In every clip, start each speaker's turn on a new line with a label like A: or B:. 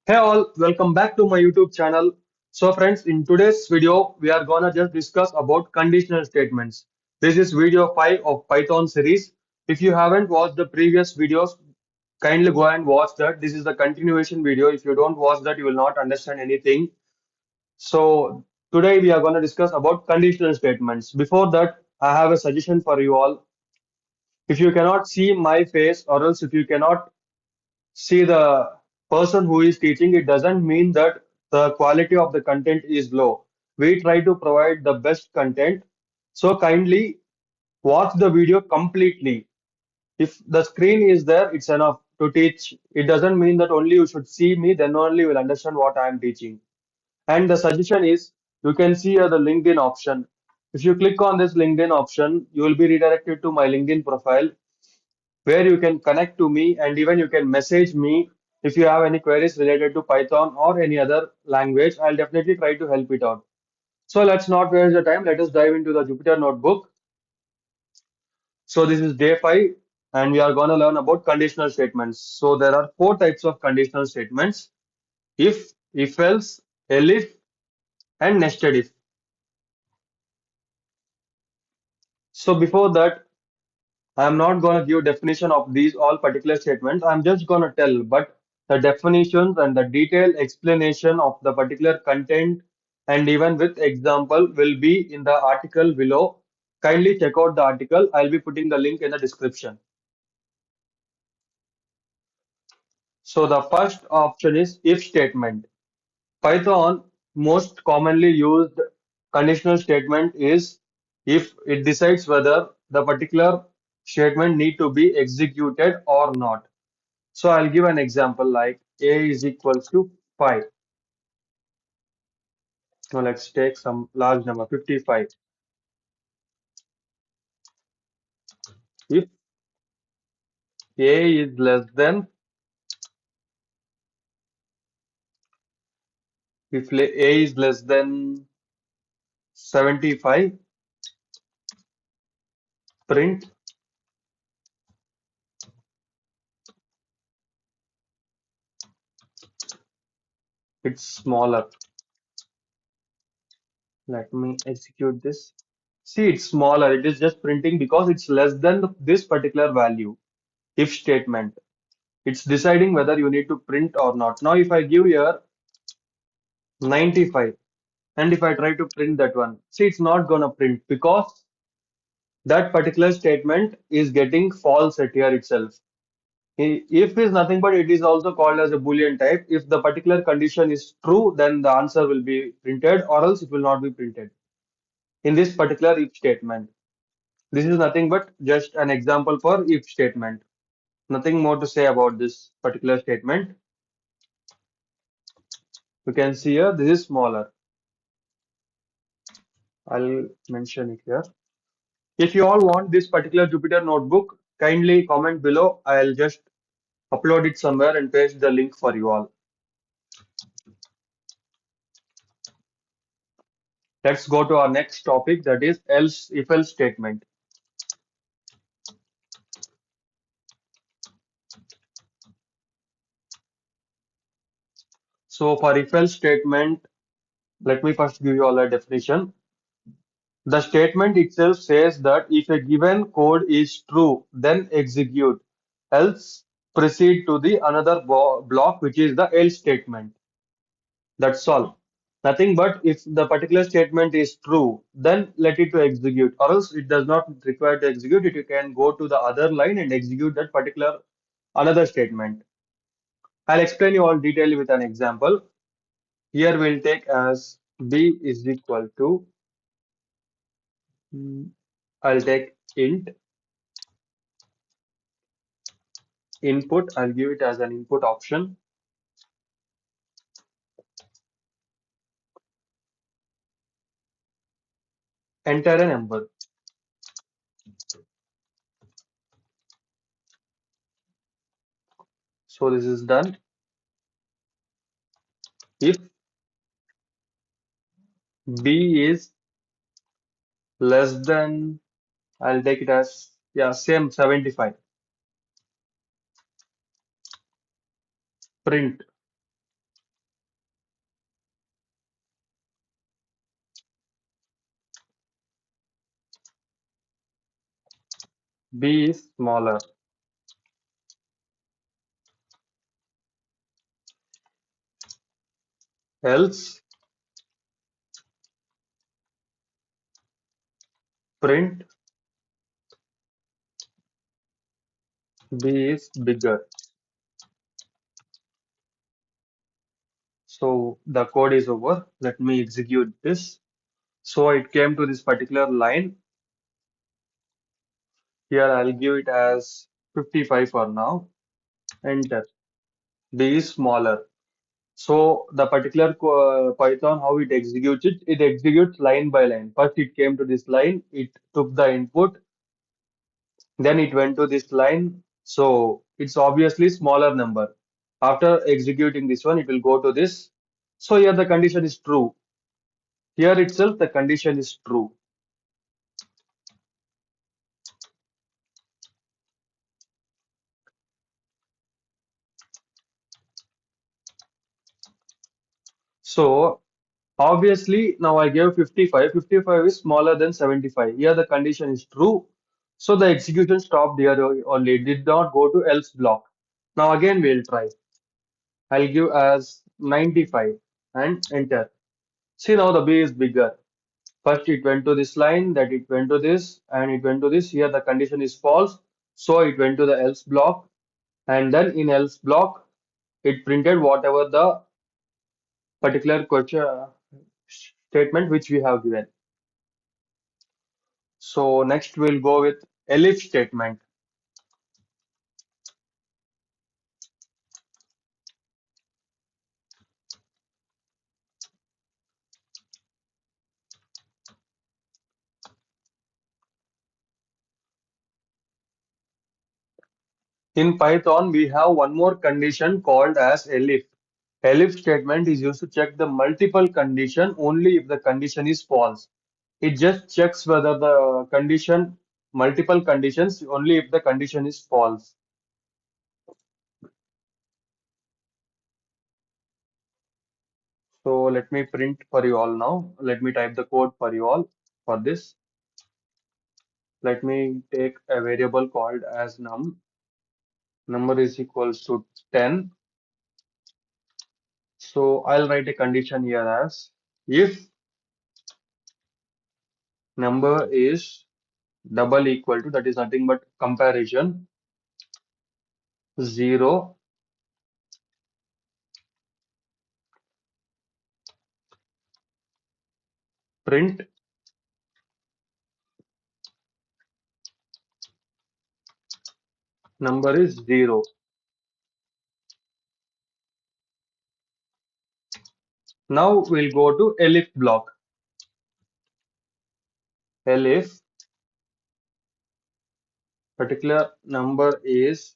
A: Hey all, welcome back to my YouTube channel. So friends, in today's video, we are gonna just discuss about conditional statements. This is video 5 of Python series. If you haven't watched the previous videos, kindly go and watch that. This is the continuation video. If you don't watch that, you will not understand anything. So today we are gonna discuss about conditional statements. Before that, I have a suggestion for you all. If you cannot see my face or else if you cannot see the person who is teaching, it doesn't mean that the quality of the content is low. We try to provide the best content. So kindly watch the video completely. If the screen is there, it's enough to teach. It doesn't mean that only you should see me, then only you will understand what I am teaching. And the suggestion is you can see here the LinkedIn option. If you click on this LinkedIn option, you will be redirected to my LinkedIn profile where you can connect to me and even you can message me if you have any queries related to Python or any other language. I'll definitely try to help it out. So let's not waste the time. Let us dive into the Jupyter notebook. So this is day 5 and we are going to learn about conditional statements. So there are 4 types of conditional statements: if else, elif, and nested if. So before that, I'm not going to give definition of these all particular statements. I'm just going to tell, but the definitions and the detailed explanation of the particular content and even with example will be in the article below. Kindly check out the article. I'll be putting the link in the description. So the first option is if statement. Python most commonly used conditional statement is if it decides whether the particular statement need to be executed or not. So I'll give an example like a is equals to 5. Now let's take some large number 55. If a is less than if a is less than 75, print it's smaller. Let me execute this. See, it's smaller. It is just printing because it's less than this particular value. If statement. It's deciding whether you need to print or not. Now, if I give here 95 and if I try to print that one, see, it's not going to print because that particular statement is getting false at here itself. If is nothing but it is also called as a Boolean type. If the particular condition is true, then the answer will be printed or else it will not be printed in this particular if statement. This is nothing but just an example for if statement. Nothing more to say about this particular statement. You can see here this is smaller. I'll mention it here. If you all want this particular Jupyter notebook, kindly comment below. I'll just upload it somewhere and paste the link for you all. Let's go to our next topic, that is else if else statement. So for if else statement, let me first give you all a definition. The statement itself says that if a given code is true, then execute. Else proceed to the another block, which is the else statement. That's all. Nothing but if the particular statement is true, then let it to execute. Or else it does not require to execute it. You can go to the other line and execute that particular another statement. I'll explain you all detail with an example. Here we'll take as b is equal to, I'll take int input. I'll give it as an input option. Enter a number. So this is done. If b is less than, I'll take it as, yeah, same 75. Print B is smaller. Else print B is bigger. So the code is over. Let me execute this. So it came to this particular line. Here I'll give it as 55 for now. Enter. B is smaller. So the particular Python, how it executes it, it executes line by line. First it came to this line, it took the input, then it went to this line. So it's obviously smaller number. After executing this one, it will go to this. So here the condition is true. Here itself the condition is true. So obviously now I gave 55. 55 is smaller than 75. Here the condition is true. So the execution stopped here only. It did not go to else block. Now again we'll try. I'll give as 95 and enter. See now the B is bigger. First it went to this line, that it went to this, and it went to this. Here the condition is false. So it went to the else block, and then in else block it printed whatever the particular question statement which we have given. So next we'll go with Elif statement. In Python, we have one more condition called as Elif. Elif statement is used to check the multiple condition only if the condition is false. It just checks whether the condition, multiple conditions only if the condition is false. So let me print for you all now. Let me type the code for you all for this. Let me take a variable called as num. Number is equals to 10. So I'll write a condition here as if number is double equal to, that is nothing but comparison, 0, print number is 0. Now we'll go to elif block. Elif particular number is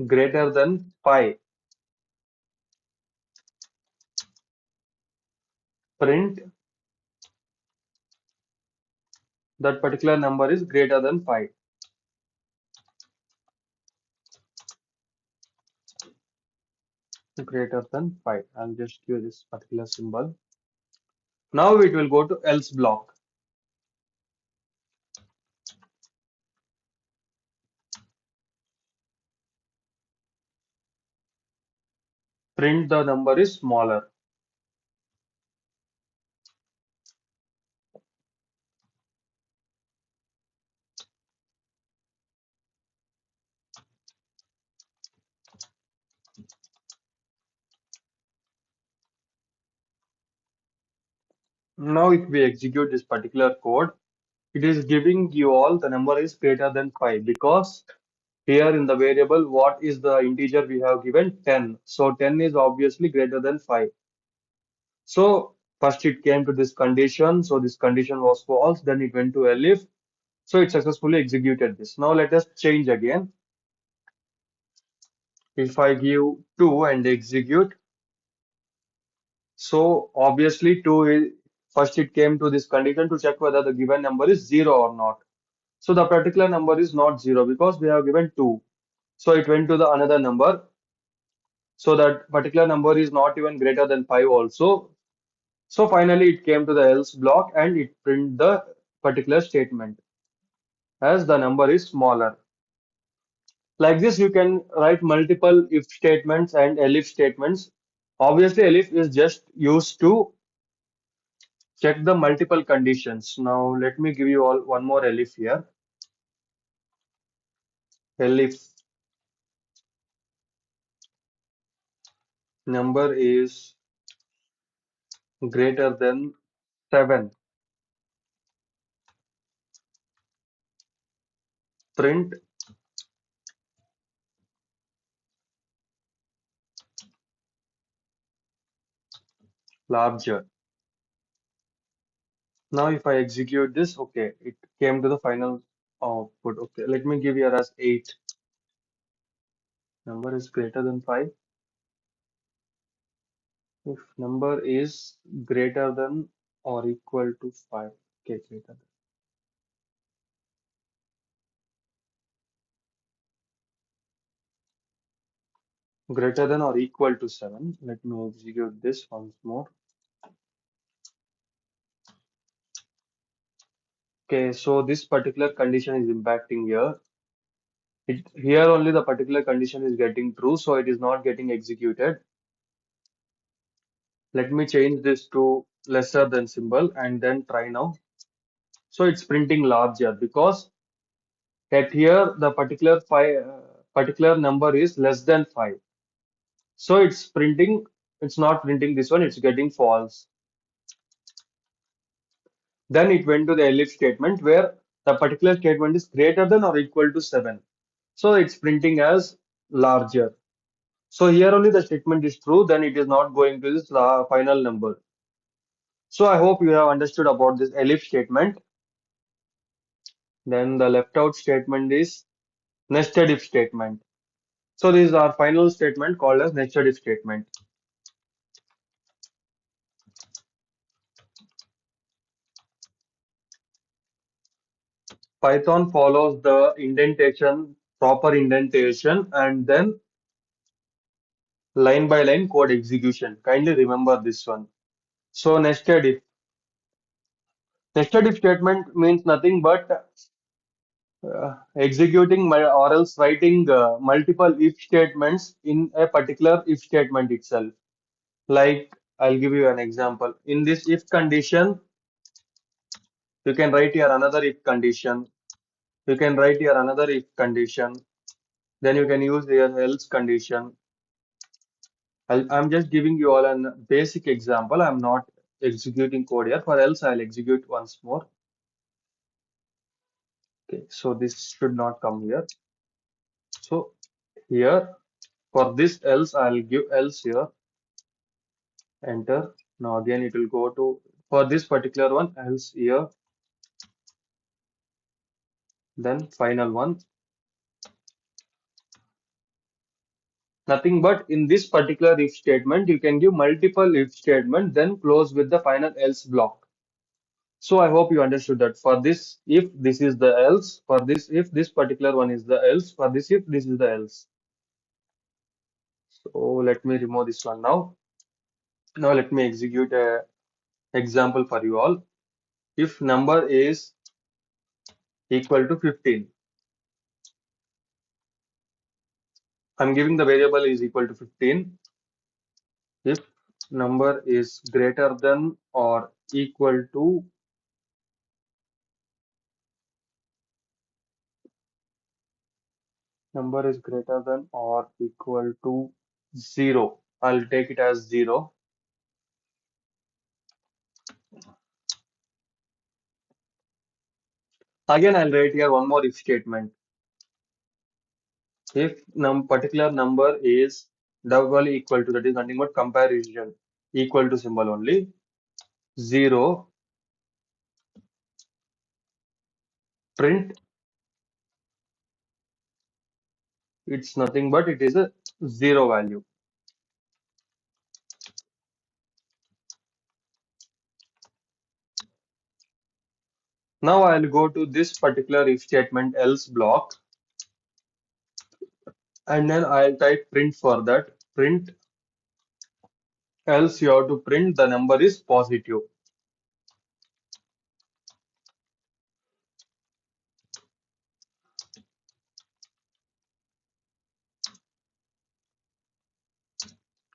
A: greater than 5. Print that particular number is greater than 5. Greater than 5. I'll just use this particular symbol. Now it will go to else block. Print the number is smaller. Now if we execute this particular code, it is giving you all the number is greater than 5 because here in the variable what is the integer we have given 10. So 10 is obviously greater than 5. So first it came to this condition. So this condition was false. Then it went to elif. So it successfully executed this. Now let us change again. If I give 2 and execute, so obviously 2 is first it came to this condition to check whether the given number is 0 or not. So the particular number is not 0 because we have given 2. So it went to the another number. So that particular number is not even greater than 5 also. So finally it came to the else block and it print the particular statement. as the number is smaller. Like this, you can write multiple if statements and elif statements. Obviously, elif is just used to check the multiple conditions. Now, let me give you all one more elif here. Elif number is greater than 7. Print larger. Now, if I execute this, okay, it came to the final output. Okay, let me give here as 8. Number is greater than 5. If number is greater than or equal to 5. Okay, greater than or equal to 7. Let me execute this once more. Okay, so this particular condition is impacting here. Here only the particular condition is getting true, so it is not getting executed. Let me change this to lesser than symbol and then try now. So it's printing larger because at here the particular number is less than 5. So it's not printing this one, it's getting false. Then it went to the elif statement where the particular statement is greater than or equal to 7. So it's printing as larger. So here only the statement is true, then it is not going to this final number. So I hope you have understood about this elif statement. Then the left out statement is nested if statement. So this is our final statement called as nested if statement. Python follows the proper indentation, and then line by line code execution. Kindly remember this one. So nested if statement means nothing but executing or else writing multiple if statements in a particular if statement itself. Like I'll give you an example. In this if condition, you can write here another if condition. You can write here another if condition. Then you can use here else condition. I'm just giving you all an basic example. I'm not executing code here. For else, I'll execute once more. Okay, so this should not come here. So here, for this else, I'll give else here. Enter. Now again, it will go to for this particular one else here. Then final one. Nothing but in this particular if statement, you can give multiple if statement, then close with the final else block. So I hope you understood that for this, if this is the else, for this, if this particular one is the else, for this, if this is the else. So let me remove this one now. Now let me execute a example for you all. If number is equal to 15, I'm giving the variable is equal to 15. If number is greater than or equal to number is greater than or equal to 0, I'll take it as 0. Again, I'll write here one more if statement. If particular number is double equal to, that is nothing but comparison, equal to symbol only, 0, print, it's nothing but it is a 0 value. Now I'll go to this particular if statement else block, and then I'll type print for that. Print else, you have to print the number is positive.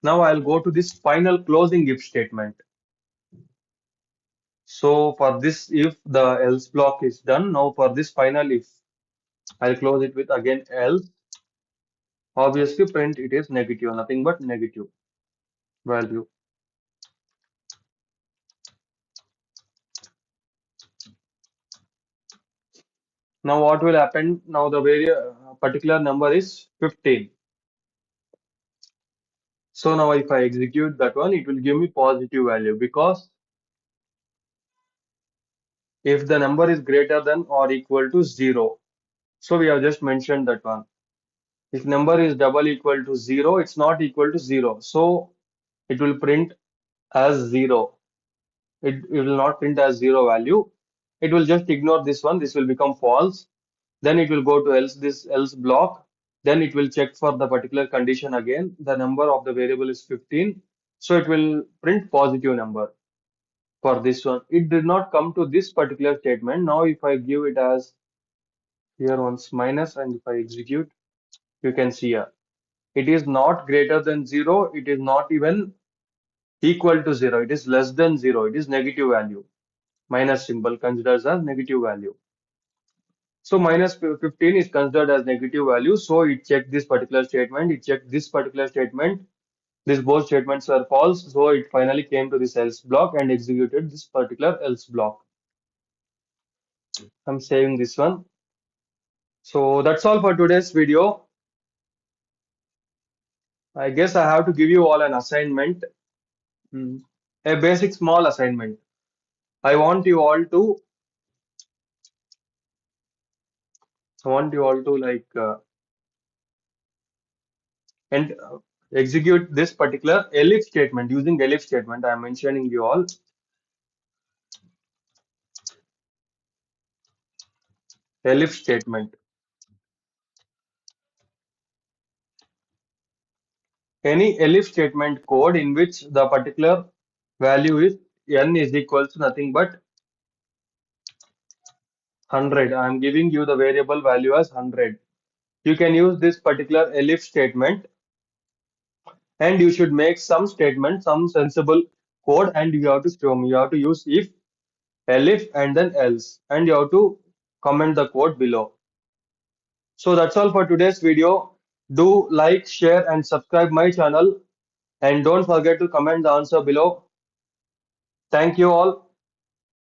A: Now I'll go to this final closing if statement. So for this if the else block is done, now for this final if, I'll close it with again else. Obviously print it is negative, nothing but negative value. Now what will happen? Now the very particular number is 15. So now if I execute that one, it will give me positive value because if the number is greater than or equal to 0. So we have just mentioned that one. If number is double equal to 0, it's not equal to 0. So it will print as 0. It will not print as 0 value. It will just ignore this one. This will become false. Then it will go to else this else block. Then it will check for the particular condition again. The number of the variable is 15. So it will print positive number for this one. It did not come to this particular statement. Now if I give it as here once minus and if I execute, you can see here. It is not greater than 0. It is not even equal to 0. It is less than 0. It is negative value. Minus symbol considers as negative value. So minus 15 is considered as negative value. So it checked this particular statement. It checked this particular statement. These both statements were false. So it finally came to this else block and executed this particular else block. I'm saving this one. So that's all for today's video. I guess I have to give you all an assignment, mm, a basic small assignment. I want you all to, I want you all to and execute this particular Elif statement using Elif statement. I am mentioning you all Elif statement. Any Elif statement code in which the particular value is n is equal to nothing but 100. I am giving you the variable value as 100. You can use this particular Elif statement and you should make some statement, some sensible code, and you have to show me. You have to use if, elif, and then else, and you have to comment the code below. So that's all for today's video. Do like, share, and subscribe my channel, and don't forget to comment the answer below. Thank you all.